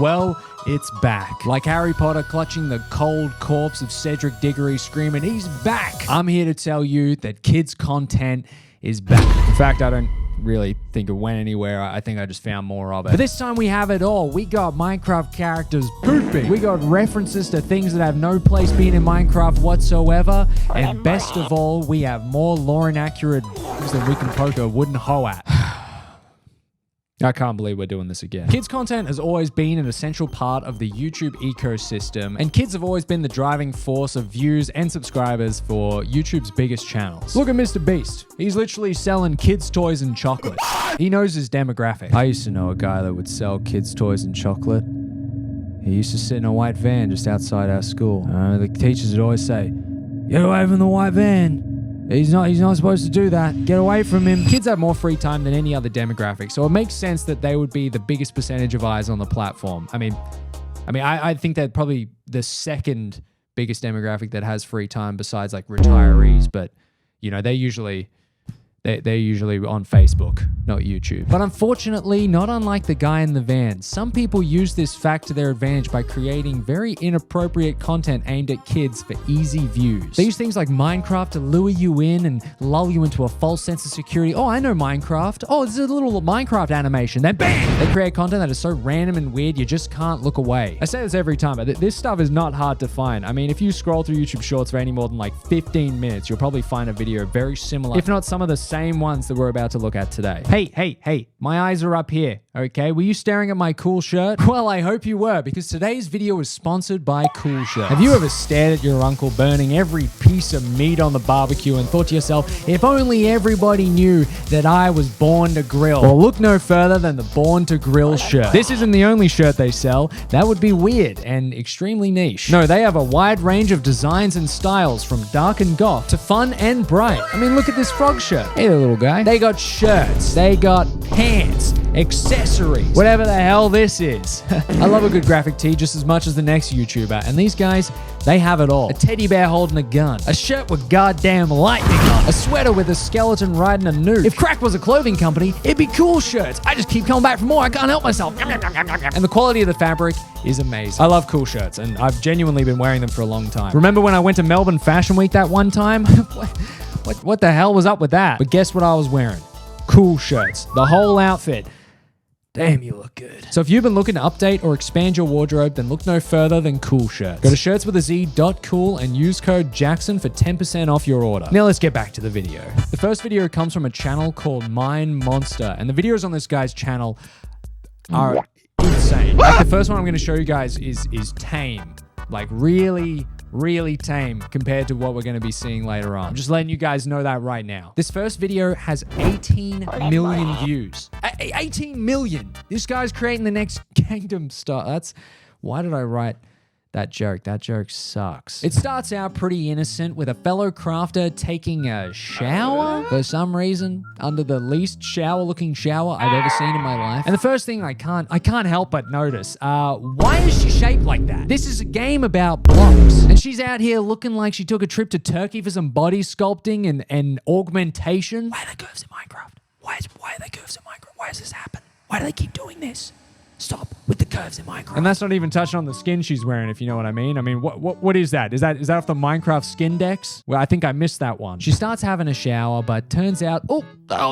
Well, it's back. Like Harry Potter clutching the cold corpse of Cedric Diggory screaming, he's back! I'm here to tell you that kids' content is back. In fact, I don't really think it went anywhere. I think I just found more of it. But this time we have it all. We got Minecraft characters pooping. We got references to things that have no place being in Minecraft whatsoever. And best of all, we have more lore inaccurate than we can poke a wooden hoe at. I can't believe we're doing this again. Kids content has always been an essential part of the YouTube ecosystem, and kids have always been the driving force of views and subscribers for YouTube's biggest channels. Look at Mr. Beast. He's literally selling kids' toys and chocolate. He knows his demographic. I used to know a guy that would sell kids' toys and chocolate. He used to sit in a white van just outside our school. The teachers would always say, "Get away from the white van. He's not supposed to do that. Get away from him." Kids have more free time than any other demographic, so it makes sense that they would be the biggest percentage of eyes on the platform. I think they're probably the second biggest demographic that has free time besides like retirees, but you know, they're usually on Facebook, not YouTube. But unfortunately, not unlike the guy in the van, some people use this fact to their advantage by creating very inappropriate content aimed at kids for easy views. They use things like Minecraft to lure you in and lull you into a false sense of security. Oh, I know Minecraft. Oh, this is a little Minecraft animation. Then bam! They create content that is so random and weird, you just can't look away. I say this every time, but this stuff is not hard to find. I mean, if you scroll through YouTube Shorts for any more than like 15 minutes, you'll probably find a video very similar, if not some of the same ones that we're about to look at today. Hey, my eyes are up here, okay? Were you staring at my cool shirt? Well, I hope you were, because today's video is sponsored by Cool Shirt. Have you ever stared at your uncle burning every piece of meat on the barbecue and thought to yourself, if only everybody knew that I was born to grill? Well, look no further than the Born to Grill shirt. This isn't the only shirt they sell. That would be weird and extremely niche. No, they have a wide range of designs and styles, from dark and goth to fun and bright. I mean, look at this frog shirt. Hey there, little guy. They got shirts, they got pants, accessories, whatever the hell this is. I love a good graphic tee just as much as the next YouTuber, and these guys, they have it all. A teddy bear holding a gun, a shirt with goddamn lightning on, a sweater with a skeleton riding a nuke. If Crack was a clothing company, it'd be Cool Shirts. I just keep coming back for more, I can't help myself. And the quality of the fabric is amazing. I love Cool Shirts, and I've genuinely been wearing them for a long time. Remember when I went to Melbourne Fashion Week that one time? What the hell was up with that? But guess what I was wearing? Cool Shirts. The whole outfit. Damn, you look good. So if you've been looking to update or expand your wardrobe, then look no further than Cool Shirts. Go to shirtswithaz.cool and use code Jackson for 10% off your order. Now let's get back to the video. The first video comes from a channel called Mine Monster, and the videos on this guy's channel are insane. Like, the first one I'm going to show you guys is tame. Like really tame compared to what we're going to be seeing later on. I'm just letting you guys know that right now. This first video has 18 million views. 18 million! This guy's creating the next Kingdom Star. Why did I write that joke? That joke sucks. It starts out pretty innocent with a fellow crafter taking a shower for some reason, under the least shower-looking shower I've ever seen in my life. And the first thing I can't help but notice, why is she shaped like that? This is a game about blocks, and she's out here looking like she took a trip to Turkey for some body sculpting and augmentation. Why are there curves in Minecraft? Why are there curves in Minecraft? Why does this happen? Why do they keep doing this? Stop with the curves in Minecraft. And that's not even touching on the skin she's wearing, if you know what I mean. I mean, what is that? Is that off the Minecraft skin decks? Well, I think I missed that one. She starts having a shower, but turns out, oh,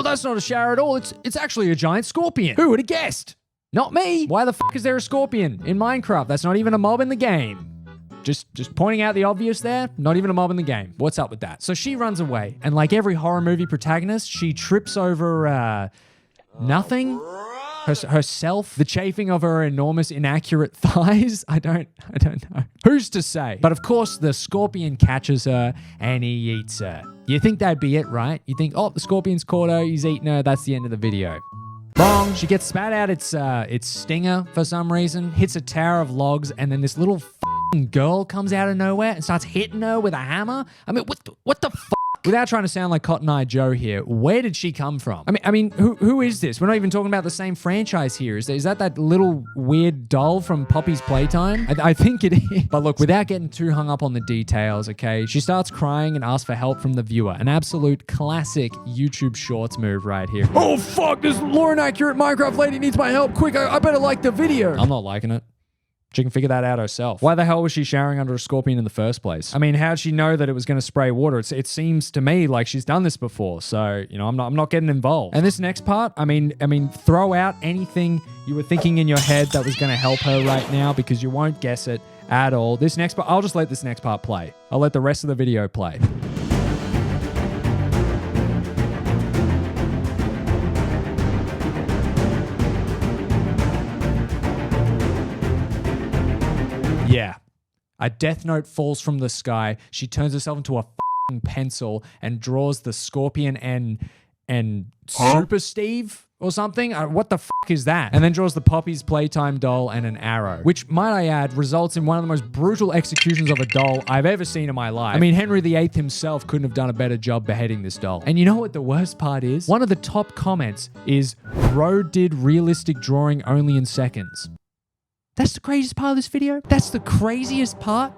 that's not a shower at all. It's actually a giant scorpion. Who would have guessed? Not me. Why the fuck is there a scorpion in Minecraft? That's not even a mob in the game. Just pointing out the obvious there, not even a mob in the game. What's up with that? So she runs away, and like every horror movie protagonist, she trips over nothing. Herself, the chafing of her enormous inaccurate thighs. I don't know. Who's to say? But of course, the scorpion catches her and he eats her. You think that'd be it, right? You think, oh, the scorpion's caught her, he's eaten her, that's the end of the video. Wrong. She gets spat out its stinger for some reason, hits a tower of logs, and then this little f***ing girl comes out of nowhere and starts hitting her with a hammer. I mean, what the f***? Without trying to sound like Cotton Eye Joe here, where did she come from? I mean, who is this? We're not even talking about the same franchise here. Is that little weird doll from Poppy's Playtime? I think it is. But look, without getting too hung up on the details, okay, she starts crying and asks for help from the viewer. An absolute classic YouTube Shorts move right here. Oh fuck, this lore inaccurate Minecraft lady needs my help. Quick, I better like the video. I'm not liking it. She can figure that out herself. Why the hell was she showering under a scorpion in the first place? I mean, how'd she know that it was going to spray water? It seems to me like she's done this before. So, you know, I'm not getting involved. And this next part, I mean, throw out anything you were thinking in your head that was going to help her right now because you won't guess it at all. This next part, I'll just let this next part play. I'll let the rest of the video play. Yeah. A death note falls from the sky. She turns herself into a f***ing pencil and draws the scorpion and Super Steve or something. What the f*** is that? And then draws the Poppy's Playtime doll and an arrow, which, might I add, results in one of the most brutal executions of a doll I've ever seen in my life. I mean, Henry VIII himself couldn't have done a better job beheading this doll. And you know what the worst part is? One of the top comments is, "Ro did realistic drawing only in seconds." That's the craziest part of this video? That's the craziest part?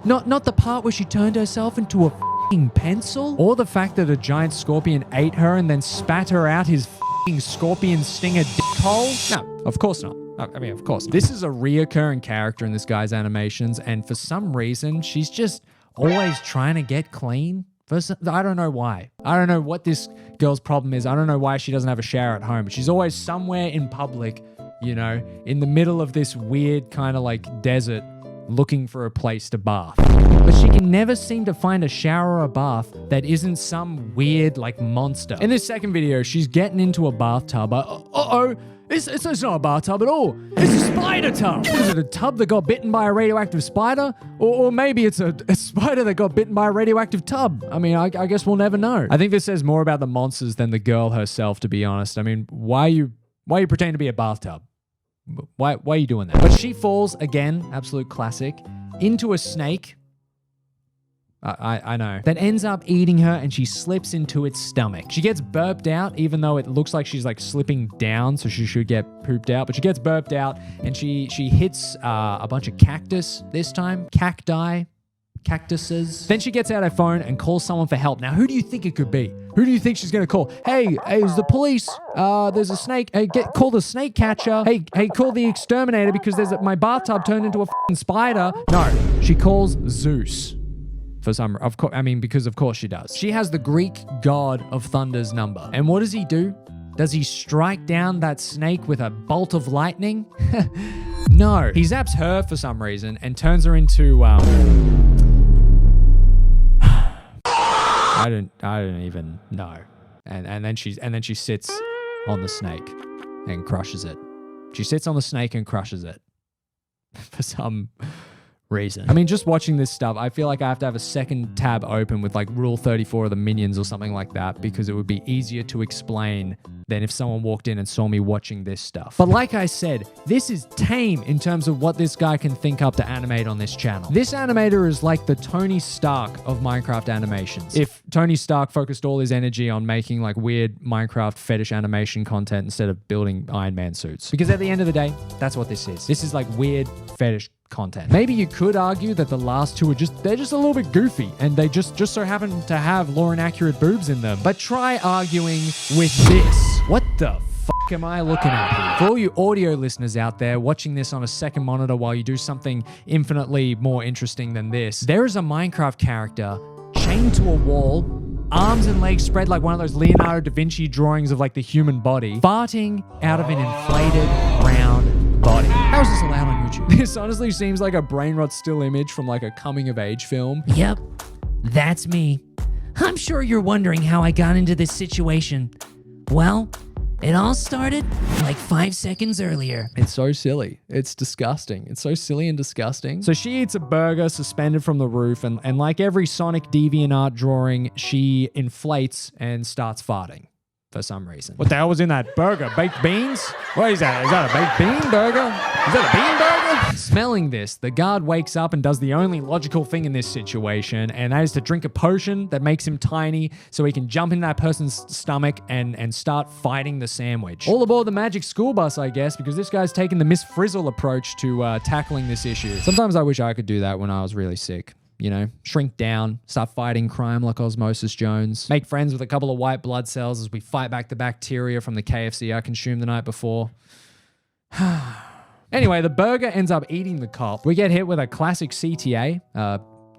Not the part where she turned herself into a f***ing pencil? Or the fact that a giant scorpion ate her and then spat her out his f***ing scorpion stinger dick hole? No, of course not. I mean, of course. This is a reoccurring character in this guy's animations, and for some reason, she's just always trying to get clean. I don't know why. I don't know what this girl's problem is. I don't know why she doesn't have a shower at home, but she's always somewhere in public, you know, in the middle of this weird kind of like desert looking for a place to bath. But she can never seem to find a shower or a bath that isn't some weird like monster. In this second video, she's getting into a bathtub. Uh-oh, it's not a bathtub at all. It's a spider tub. Is it a tub that got bitten by a radioactive spider? Or maybe it's a spider that got bitten by a radioactive tub. I mean, I guess we'll never know. I think this says more about the monsters than the girl herself, to be honest. I mean, why are you pretending to be a bathtub? Why are you doing that? But she falls, again, absolute classic, into a snake. I know. That ends up eating her and she slips into its stomach. She gets burped out, even though it looks like she's like slipping down, so she should get pooped out. But she gets burped out and she hits a bunch of cactus this time. Cactuses. Then she gets out her phone and calls someone for help. Now, who do you think it could be? Who do you think she's going to call? Hey, it's the police. There's a snake. Hey, call the snake catcher. Hey, call the exterminator because my bathtub turned into a f***ing spider. No, she calls Zeus. Because of course she does. She has the Greek god of thunder's number. And what does he do? Does he strike down that snake with a bolt of lightning? No. He zaps her for some reason and turns her into, I don't even know. And then she sits on the snake and crushes it. She sits on the snake and crushes it for some reason. I mean, just watching this stuff, I feel like I have to have a second tab open with like Rule 34 of the Minions or something like that, because it would be easier to explain than if someone walked in and saw me watching this stuff. But like I said, this is tame in terms of what this guy can think up to animate on this channel. This animator is like the Tony Stark of Minecraft animations. If Tony Stark focused all his energy on making like weird Minecraft fetish animation content instead of building Iron Man suits. Because at the end of the day, that's what this is. This is like weird fetish content. Maybe you could argue that the last two they're just a little bit goofy and they just so happen to have law and accurate boobs in them. But try arguing with this. What the fuck am I looking at here? For all you audio listeners out there watching this on a second monitor while you do something infinitely more interesting than this, there is a Minecraft character chained to a wall, arms and legs spread like one of those Leonardo da Vinci drawings of like the human body, farting out of an inflated round body. How is this allowed on YouTube? This honestly seems like a brain rot still image from like a coming of age film. Yep, that's me. I'm sure you're wondering how I got into this situation. Well, it all started like 5 seconds earlier. It's so silly. It's disgusting. It's so silly and disgusting. So she eats a burger suspended from the roof, and like every Sonic DeviantArt drawing, she inflates and starts farting for some reason. What the hell was in that burger? Baked beans? What is that? Is that a baked bean burger? Is that a bean burger? Smelling this, the guard wakes up and does the only logical thing in this situation, and that is to drink a potion that makes him tiny so he can jump in that person's stomach and start fighting the sandwich. All aboard the magic school bus, I guess, because this guy's taking the Miss Frizzle approach to tackling this issue. Sometimes I wish I could do that when I was really sick. You know, shrink down, start fighting crime like Osmosis Jones, make friends with a couple of white blood cells as we fight back the bacteria from the KFC I consumed the night before. Anyway, the burger ends up eating the cop. We get hit with a classic CTA,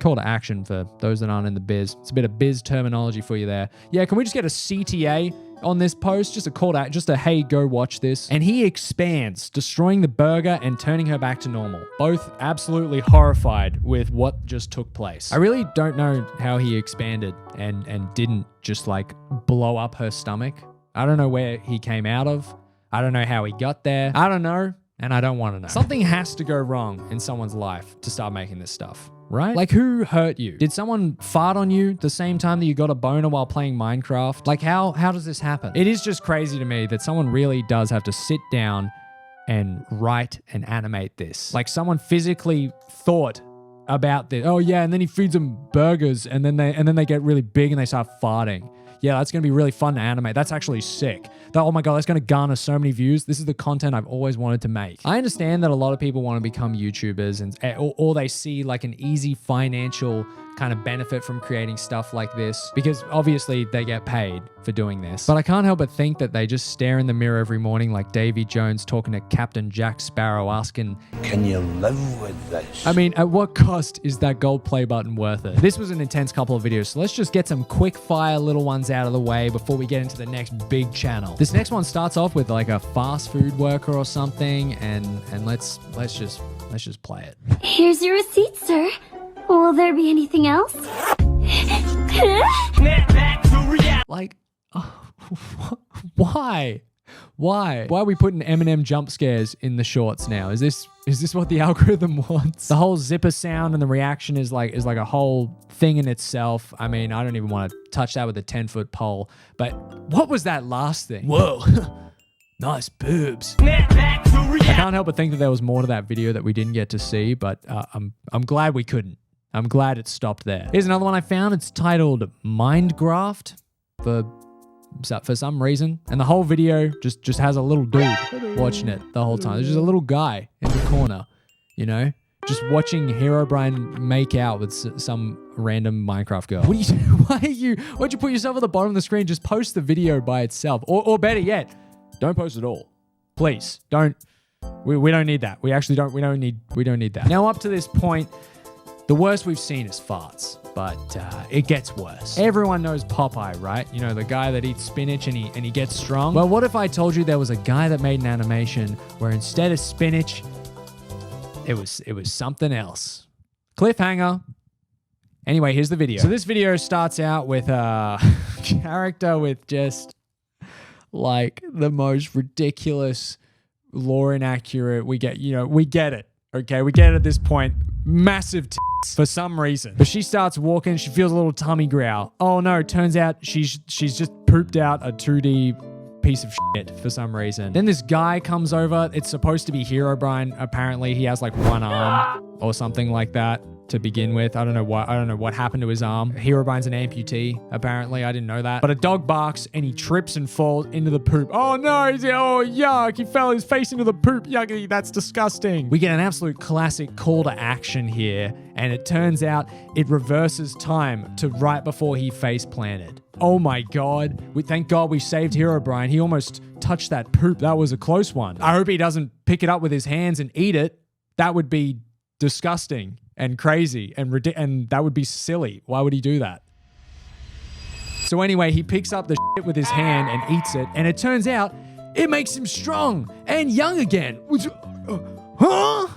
call to action for those that aren't in the biz. It's a bit of biz terminology for you there. Yeah, can we just get a CTA on this post? Just a call to, just a, hey, go watch this. And he expands, destroying the burger and turning her back to normal. Both absolutely horrified with what just took place. I really don't know how he expanded and didn't just like blow up her stomach. I don't know where he came out of. I don't know how he got there. I don't know, and I don't want to know. Something has to go wrong in someone's life to start making this stuff. Right? Like, who hurt you? Did someone fart on you the same time that you got a boner while playing Minecraft? Like, how does this happen? It is just crazy to me that someone really does have to sit down and write and animate this. Like, someone physically thought about this. Oh yeah, and then he feeds them burgers, and then they get really big and they start farting. Yeah, that's going to be really fun to animate. That's actually sick. Oh my God, that's going to garner so many views. This is the content I've always wanted to make. I understand that a lot of people want to become YouTubers or they see like an easy financial kind of benefit from creating stuff like this because obviously they get paid for doing this. But I can't help but think that they just stare in the mirror every morning like Davy Jones talking to Captain Jack Sparrow asking, can you live with this? I mean, at what cost is that gold play button worth it? This was an intense couple of videos, so let's just get some quick fire little ones out of the way before we get into the next big channel. This next one starts off with like a fast food worker or something, and let's just play it. Here's your receipt, sir. Will there be anything else? Like, why? Why are we putting Eminem jump scares in the shorts now? Is this what the algorithm wants? The whole zipper sound and the reaction is like a whole thing in itself. I mean, I don't even want to touch that with a 10-foot pole. But what was that last thing? Whoa, nice boobs. I can't help but think that there was more to that video that we didn't get to see, but I'm glad we couldn't. I'm glad it stopped there. Here's another one I found. It's titled Mindgraft for some reason. And the whole video just has a little dude watching it the whole time. There's just a little guy in the corner, you know, just watching Herobrine make out with some random Minecraft girl. What do you do? Why'd you put yourself at the bottom of the screen? Just post the video by itself. Or better yet, don't post it all. Please, don't. We don't need that. We don't need that. Now up to this point, the worst we've seen is farts, but it gets worse. Everyone knows Popeye, right? You know, the guy that eats spinach and he gets strong. Well, what if I told you there was a guy that made an animation where instead of spinach, it was something else? Cliffhanger. Anyway, here's the video. So this video starts out with a character with just like the most ridiculous, lore inaccurate. We get it. Okay, we get it at this point. Massive tits for some reason. But she starts walking, she feels a little tummy growl. Oh no, turns out she's just pooped out a 2D piece of shit for some reason. Then this guy comes over. It's supposed to be Herobrine. Apparently he has like one arm or something like that to begin with. I don't know what happened to his arm. Herobrine's an amputee, apparently. I didn't know that. But a dog barks and he trips and falls into the poop. Oh no, oh yuck, he fell his face into the poop. Yucky, that's disgusting. We get an absolute classic call to action here, and it turns out it reverses time to right before he face planted. Oh my God. Thank God we saved Herobrine. He almost touched that poop. That was a close one. I hope he doesn't pick it up with his hands and eat it. That would be disgusting and crazy and that would be silly. Why would he do that? So anyway, he picks up the shit with his hand and eats it, and it turns out it makes him strong and young again. Huh?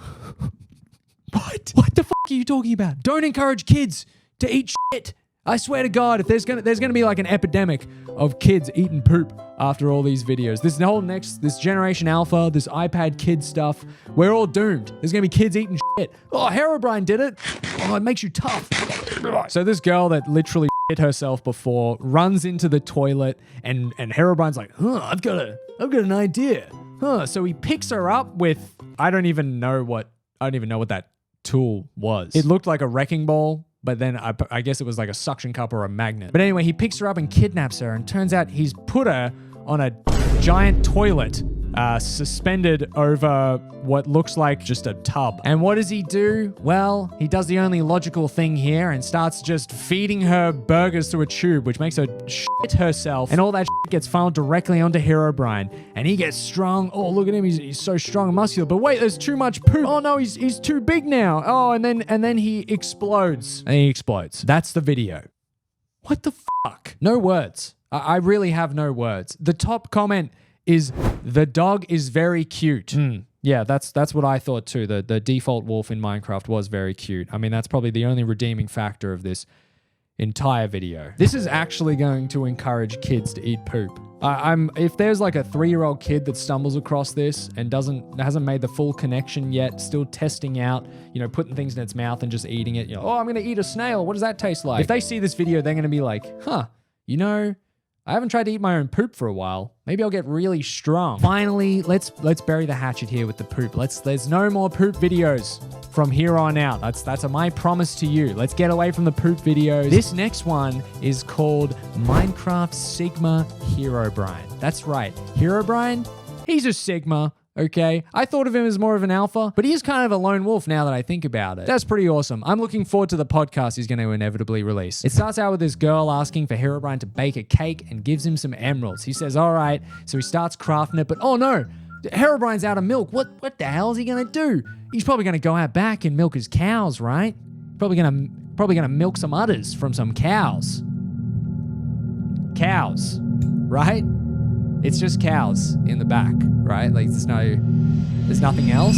What the fuck are you talking about? Don't encourage kids to eat shit. I swear to God, if there's gonna be like an epidemic of kids eating poop after all these videos. This Generation Alpha, this iPad kid stuff, we're all doomed. There's gonna be kids eating shit. Oh, Herobrine did it. Oh, it makes you tough. So this girl that literally shit herself before runs into the toilet, and Herobrine's like, I've got an idea. So he picks her up with, I don't even know what that tool was. It looked like a wrecking ball, but then I guess it was like a suction cup or a magnet. But anyway, he picks her up and kidnaps her, and turns out he's put her on a giant toilet suspended over what looks like just a tub. And what does he do? Well, he does the only logical thing here and starts just feeding her burgers through a tube, which makes her shit herself. And all that gets funneled directly onto Herobrine, and he gets strong. Oh, look at him. He's so strong and muscular. But wait, there's too much poop. Oh no, he's too big now. Oh, and then he explodes. And he explodes. That's the video. What the fuck? No words. I really have no words. The top comment is, the dog is very cute. Yeah, that's what I thought too. The default wolf in Minecraft was very cute. I mean, that's probably the only redeeming factor of this entire video. This is actually going to encourage kids to eat poop. If there's like a 3-year-old kid that stumbles across this and hasn't made the full connection yet, still testing out, putting things in its mouth and just eating it, oh, I'm gonna eat a snail. What does that taste like? If they see this video, they're gonna be like, huh, I haven't tried to eat my own poop for a while. Maybe I'll get really strong. Finally, let's bury the hatchet here with the poop. There's no more poop videos from here on out. That's my promise to you. Let's get away from the poop videos. This next one is called Minecraft Sigma Herobrine. That's right. Herobrine, he's a Sigma. Okay, I thought of him as more of an alpha, but he is kind of a lone wolf now that I think about it. That's pretty awesome. I'm looking forward to the podcast he's going to inevitably release. It starts out with this girl asking for Herobrine to bake a cake and gives him some emeralds. He says, all right, so he starts crafting it, but oh no, Herobrine's out of milk. What the hell is he going to do? He's probably going to go out back and milk his cows, right? Probably going to milk some udders from some cows. Cows, right? It's just cows in the back, right? Like there's nothing else.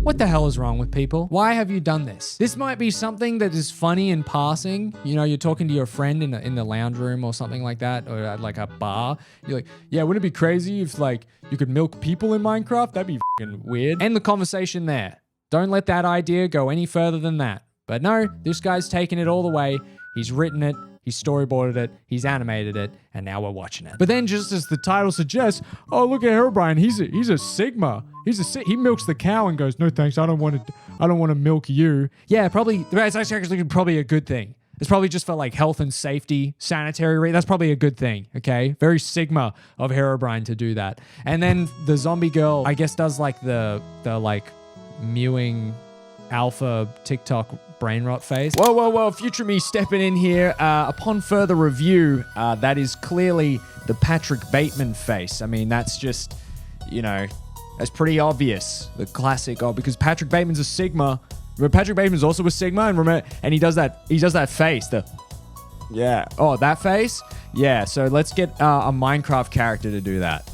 What the hell is wrong with people? Why have you done this? This might be something that is funny in passing. You're talking to your friend in the lounge room or something like that, or at like a bar. You're like, yeah, wouldn't it be crazy if like you could milk people in Minecraft? That'd be fucking weird. End the conversation there. Don't let that idea go any further than that. But no, this guy's taken it all the way. He's written it. He's storyboarded it, he's animated it, and now we're watching it. But then, just as the title suggests, oh, look at Herobrine, he's a Sigma. He milks the cow and goes, no thanks, I don't want to milk you. Yeah, probably, that's actually probably a good thing. It's probably just for like health and safety, sanitary, that's probably a good thing, okay? Very Sigma of Herobrine to do that. And then the zombie girl, I guess, does like the like mewing alpha TikTok brain rot face. Whoa, future me stepping in here. Upon further review, that is clearly the Patrick Bateman face. I mean, that's just, that's pretty obvious. The classic, because Patrick Bateman's a Sigma. Remember, Patrick Bateman's also a Sigma, and he does that face. That face? Yeah, so let's get a Minecraft character to do that.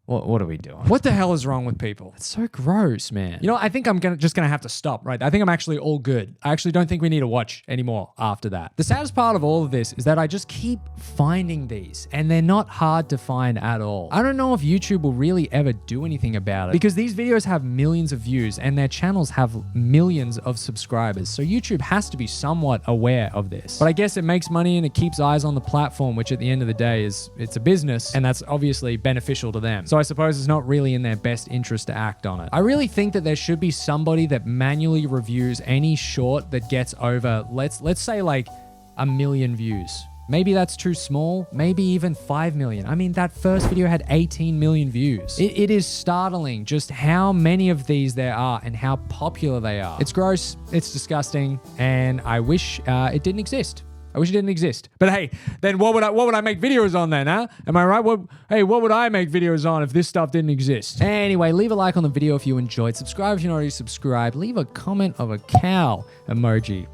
What are we doing? What the hell is wrong with people? It's so gross, man. I think I'm just gonna have to stop, right? I think I'm actually all good. I actually don't think we need to watch anymore after that. The saddest part of all of this is that I just keep finding these, and they're not hard to find at all. I don't know if YouTube will really ever do anything about it, because these videos have millions of views, and their channels have millions of subscribers, so YouTube has to be somewhat aware of this. But I guess it makes money and it keeps eyes on the platform, which at the end of the day it's a business, and that's obviously beneficial to them. So I suppose it's not really in their best interest to act on it. I really think that there should be somebody that manually reviews any short that gets over, let's say like 1 million views. Maybe that's too small, maybe even 5 million. I mean, that first video had 18 million views. It is startling just how many of these there are and how popular they are. It's gross, it's disgusting, and I wish it didn't exist. I wish it didn't exist. But hey, then what would I make videos on then, huh? Am I right? What would I make videos on if this stuff didn't exist? Anyway, leave a like on the video if you enjoyed. Subscribe if you're not already subscribed. Leave a comment of a cow emoji,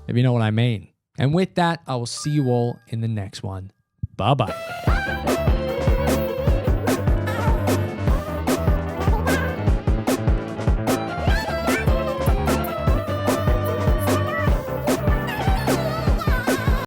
if you know what I mean. And with that, I will see you all in the next one. Bye-bye.